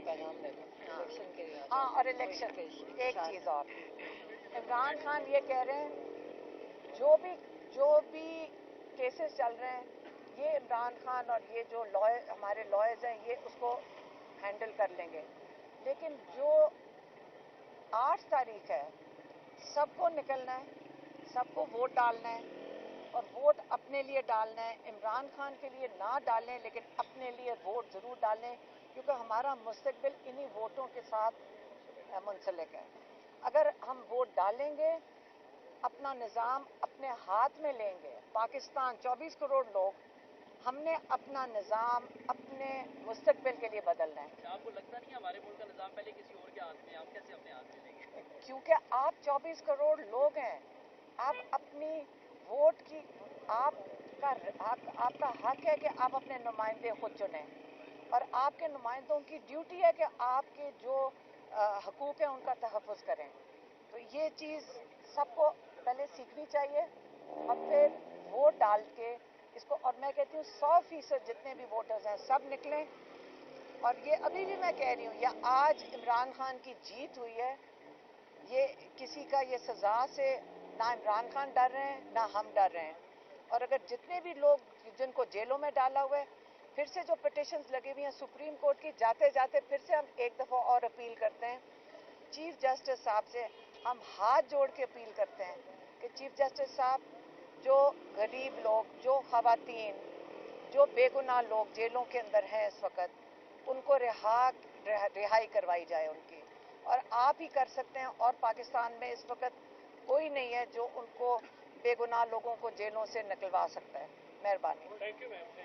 पैगाम दे दो इलेक्शन के लिए। हाँ, और इलेक्शन, एक चीज़ और, इमरान खान ये कह रहे हैं जो भी केसेस चल रहे हैं ये इमरान खान और ये जो हमारे लॉयर्स हैं ये उसको हैंडल कर लेंगे, लेकिन जो 8 तारीख है सबको निकलना है, सबको वोट डालना है, और वोट अपने लिए डालना है। इमरान खान के लिए ना डालें लेकिन अपने लिए वोट ज़रूर डालें, क्योंकि हमारा मुस्तकबिल इन्हीं वोटों के साथ मुंसलिक है। अगर हम वोट डालेंगे, अपना निज़ाम अपने हाथ में लेंगे, पाकिस्तान 24 करोड़ लोग, हमने अपना निज़ाम अपने मुस्तकबिल के लिए बदलना है। आपको लगता नहीं हमारे मुल्क का निज़ाम पहले किसी और के हाथ में, आप कैसे अपने हाथ में लेंगे? क्योंकि आप 24 करोड़ लोग हैं, आप अपनी वोट की आपका हक है कि आप अपने नुमाइंदे खुद चुनें, और आपके नुमाइंदों की ड्यूटी है कि आपके जो हकूक़ हैं उनका तहफ़्फ़ुज़ करें। तो ये चीज़ सबको पहले सीखनी चाहिए और फिर वोट डाल के इसको, और मैं कहती हूँ 100% जितने भी वोटर्स हैं सब निकलें। और ये अभी भी मैं कह रही हूँ, या आज इमरान खान की जीत हुई है, ये किसी का ये सज़ा से ना इमरान खान डर रहे हैं ना हम डर रहे हैं। और अगर जितने भी लोग जिनको जेलों में डाला हुआ है, फिर से जो पिटिशन्स लगी हुई हैं सुप्रीम कोर्ट की, जाते जाते फिर से हम एक दफ़ा और अपील करते हैं चीफ जस्टिस साहब से, हम हाथ जोड़ के अपील करते हैं कि चीफ जस्टिस साहब, जो गरीब लोग, जो ख़वातीन, जो बेगुनाह लोग जेलों के अंदर हैं इस वक्त, उनको रिहाई करवाई जाए उनकी, और आप ही कर सकते हैं। और पाकिस्तान में इस वक्त कोई नहीं है जो उनको बेगुनाह लोगों को जेलों से निकलवा सकता है। मेहरबानी। Thank you ma'am.